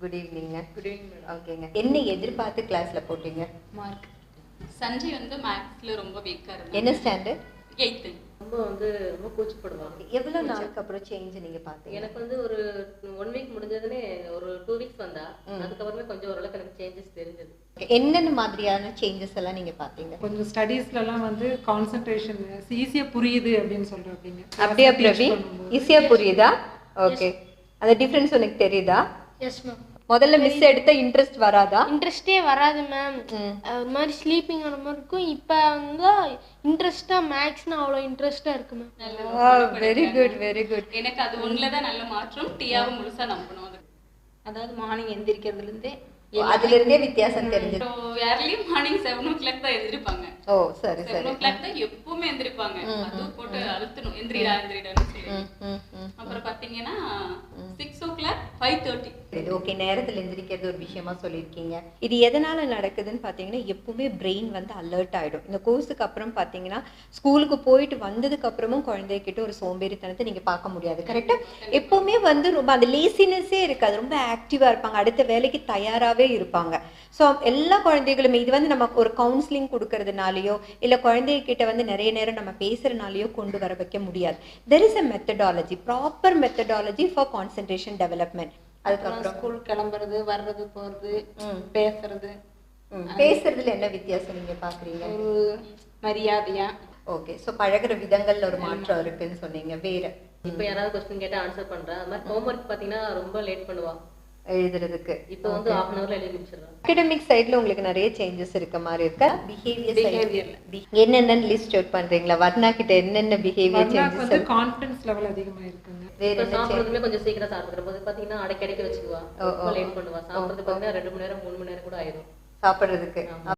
Good evening. Good evening madam. ஓகேங்க. என்ன எதிர்பார்த்து கிளாஸ்ல போட்டீங்க? மார்க். சஞ்சய் வந்து மேத்ஸ்ல ரொம்ப வீக்கா இருந்தாங்க. என்ன ஸ்டாண்டர்ட்? 8th. ரொம்ப கூச்சப்படுவாங்க. எவ்வளவு நாளுக்கு அப்புறம் சேஞ்ச் நீங்க பாத்தீங்க? எனக்கு வந்து ஒரு 1 வீக் முடிஞ்சதுனே ஒரு 2 வீக்ஸ் வந்தா அதுக்கப்புறமே கொஞ்சம் ஓரளவுக்கு எனக்கு சேஞ்சஸ் தெரிஞ்சது. என்னென்ன மாதிரியான சேஞ்சஸ் எல்லாம் நீங்க பாத்தீங்க? கொஞ்சம் ஸ்டடீஸ்லலாம் வந்து கான்சென்ட்ரேஷன் ஈஸியா புரியுது அப்படின்னு சொல்றீங்க. அப்படியே பிரவீன் ஈஸியா புரியுதா? ஓகே. அந்த டிஃபரன்ஸ் உனக்கு தெரியுதா? Yes ma'am. முதல்ல மிஸ் எடுத்த இன்ட்ரெஸ்ட் வராதா? இன்ட்ரெஸ்டே வராது மேம். ஒரு மாதிரி ஸ்லீப்பிங் ஆன மாதிரி இருக்கும். இப்போ வந்து இன்ட்ரெஸ்டா மேக்ஸ்னா அவ்வளோ இன்ட்ரெஸ்டா இருக்கு ma'am. Very good very good. எனக்கு அது ஒண்ணுலதான் நல்ல மாற்றம். டியாவை முழுசா நம்பணும். அதாவது மார்னிங் எந்திரிக்கிறதுலேருந்தே அதுல இருந்தே வித்தியாசம் தெரிஞ்சது. ஏர்லி மார்னிங் 7 o'clock தான் எந்திரிப்பாங்க. ஓ சரி 7 சரி. o'clock தான் எப்பவுமே எந்திரிப்பாங்க. அது போட்டு அழுத்தணும் எந்திரிடான்னு சொல்லி. அப்புறம் பாத்தீங்கன்னா 6 o'clock 5:30. ஓகே, நேரத்தில் எந்திரிக்கிறது ஒரு விஷயமா சொல்லியிருக்கீங்க. இது எதனால நடக்குதுன்னு பார்த்தீங்கன்னா எப்பவுமே பிரெயின் வந்து அலர்ட் ஆகிடும். இந்த கோர்ஸுக்கு அப்புறம் பார்த்தீங்கன்னா ஸ்கூலுக்கு போயிட்டு வந்ததுக்கு அப்புறமும் குழந்தைகிட்ட ஒரு சோம்பேறித்தனத்தை நீங்கள் பார்க்க முடியாது. கரெக்டாக எப்பவுமே வந்து ரொம்ப அந்த லேசினஸே இருக்காது, ரொம்ப ஆக்டிவாக இருப்பாங்க, அடுத்த வேலைக்கு தயாராகவே இருப்பாங்க. ஸோ எல்லா குழந்தைகளுமே இது வந்து நம்ம ஒரு கவுன்சிலிங் கொடுக்கறதுனாலையோ இல்லை குழந்தைகிட்ட வந்து நிறைய நேரம் நம்ம பேசுறதுனாலையோ கொண்டு வர வைக்க முடியாது. There is a methodology, proper methodology for concentration development. அதுக்கப்புறம் ஸ்கூல் கிளம்புறது, வர்றது, போறது, பேசுறது. பேசுறதுல என்ன வித்தியாசம் நீங்க பாக்குறீங்க? ஒரு மரியாதையா. ஓகே, ஸோ பழகுற விதங்கள்ல ஒரு மாற்றம் இருக்குன்னு சொன்னீங்க. வேற இப்போ யாராவது கொஸ்டின் கேட்டா ஆன்சர் பண்றேன். அது மாதிரி ஹோம்ஒர்க் பாத்தீங்கன்னா ரொம்ப லேட் பண்ணுவா எழுதுறதுக்கு. இப்போ வந்து 1/2 hourல எழுதி முடிச்சிடறேன். அகாடமிக் சைடுல உங்களுக்கு நிறைய சேஞ்சஸ் இருக்க மாதிரி இருக்கா? பிஹேவியர் என்னென்ன லிஸ்ட் அவுட் பண்றீங்களா? வர்ணா கிட்ட என்னென்ன பிஹேவியர் சேஞ்சஸ் வந்து கான்ஃபிடன்ஸ் லெவல் அதிகமா இருக்குங்க. வேற என்ன சாப்பிடுறதுமே கொஞ்சம் சீக்கிரம் சாப்பிடுற போது பாத்தீங்கன்னா அடைக்கடைக்கு வச்சுக்குவா, லேட் பண்ணுவா. சாப்பிடுறது பாத்தீங்கன்னா 2 மணி நேரம் 3 மணி நேரம் கூட ஆயிடும் சாப்பிடுறதுக்கு.